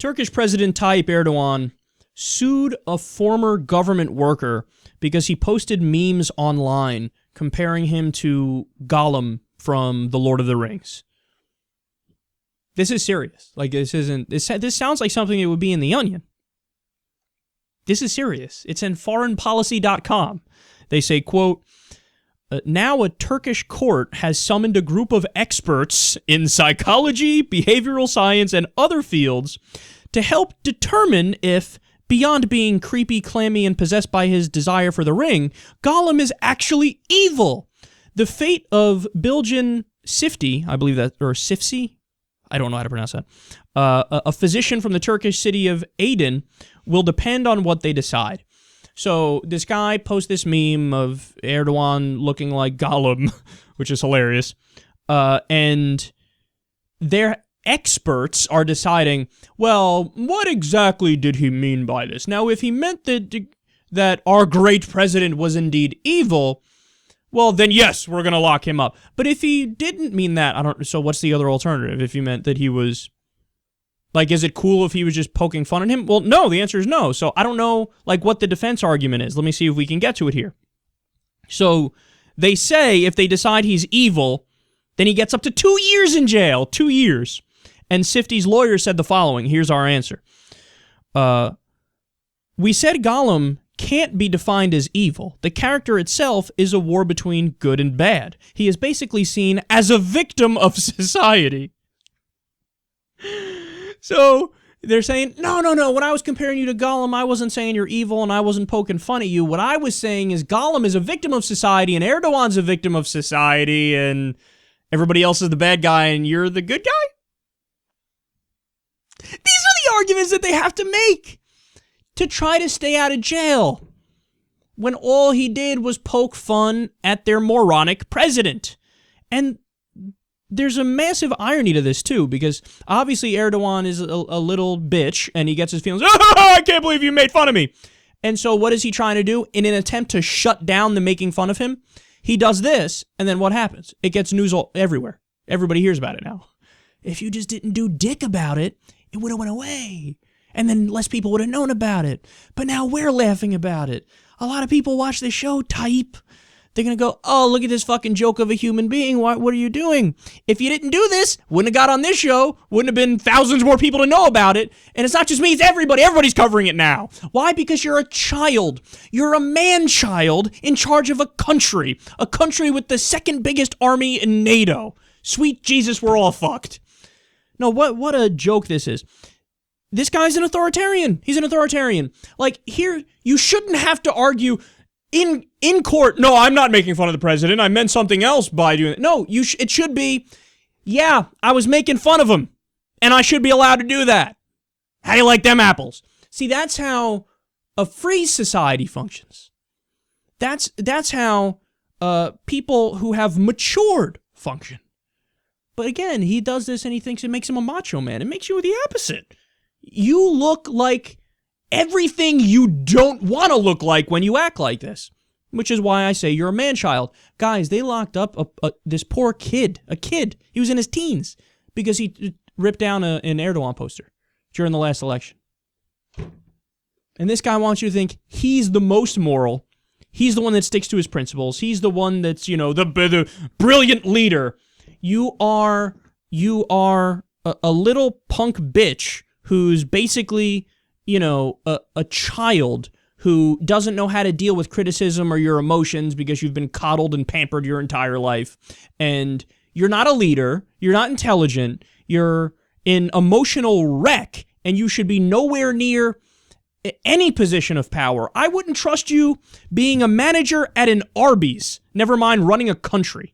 Turkish President Tayyip Erdoğan sued a former government worker because he posted memes online comparing him to Gollum from The Lord of the Rings. This is serious. Like, this sounds like something that would be in The Onion. This is serious. It's in foreignpolicy.com. They say, quote, now a Turkish court has summoned a group of experts in psychology, behavioral science, and other fields to help determine if, beyond being creepy, clammy, and possessed by his desire for the ring, Gollum is actually evil. The fate of Bilgin Sifti, I believe that, or Sifsi? I don't know how to pronounce that. A physician from the Turkish city of Aydin will depend on what they decide. So this guy posts this meme of Erdogan looking like Gollum, which is hilarious. And their experts are deciding, well, what exactly did he mean by this? Now, if he meant that our great president was indeed evil, well, then yes, we're going to lock him up. But if he didn't mean that, so what's the other alternative? If he meant that he was, like, is it cool if he was just poking fun at him? Well, no, the answer is no. So I don't know, like, what the defense argument is. Let me see if we can get to it here. So they say if they decide he's evil, then he gets up to 2 years in jail. 2 years. And Sifty's lawyer said the following. Here's our answer. We said Gollum can't be defined as evil. The character itself is a war between good and bad. He is basically seen as a victim of society. So they're saying, no. When I was comparing you to Gollum, I wasn't saying you're evil and I wasn't poking fun at you. What I was saying is Gollum is a victim of society and Erdogan's a victim of society and everybody else is the bad guy and you're the good guy? These are the arguments that they have to make to try to stay out of jail when all he did was poke fun at their moronic president. And there's a massive irony to this, too, because obviously Erdogan is a little bitch, and he gets his feelings, I can't believe you made fun of me. And so what is he trying to do? In an attempt to shut down the making fun of him, he does this, and then what happens? It gets news everywhere. Everybody hears about it now. If you just didn't do dick about it, it would have went away. And then less people would have known about it. But now we're laughing about it. A lot of people watch this show, Tayyip. They're going to go, oh, look at this fucking joke of a human being. What are you doing? If you didn't do this, wouldn't have got on this show. Wouldn't have been thousands more people to know about it. And it's not just me, it's everybody. Everybody's covering it now. Why? Because you're a child. You're a man-child in charge of a country. A country with the second biggest army in NATO. Sweet Jesus, we're all fucked. No, what a joke this is. This guy's an authoritarian. He's an authoritarian. Like, here, you shouldn't have to argue in court, no, I'm not making fun of the president. I meant something else by doing it. No, it should be, yeah, I was making fun of him, and I should be allowed to do that. How do you like them apples? See, that's how a free society functions. That's how people who have matured function. But again, he does this and he thinks it makes him a macho man. It makes you the opposite. You look like everything you don't want to look like when you act like this, which is why I say you're a man-child. Guys, they locked up this poor kid, a kid. He was in his teens because he ripped down an Erdogan poster during the last election. And this guy wants you to think he's the most moral. He's the one that sticks to his principles. He's the one that's, the brilliant leader. You are a little punk bitch who's basically, a child who doesn't know how to deal with criticism or your emotions because you've been coddled and pampered your entire life. And you're not a leader. You're not intelligent. You're an emotional wreck, and you should be nowhere near any position of power. I wouldn't trust you being a manager at an Arby's, never mind running a country.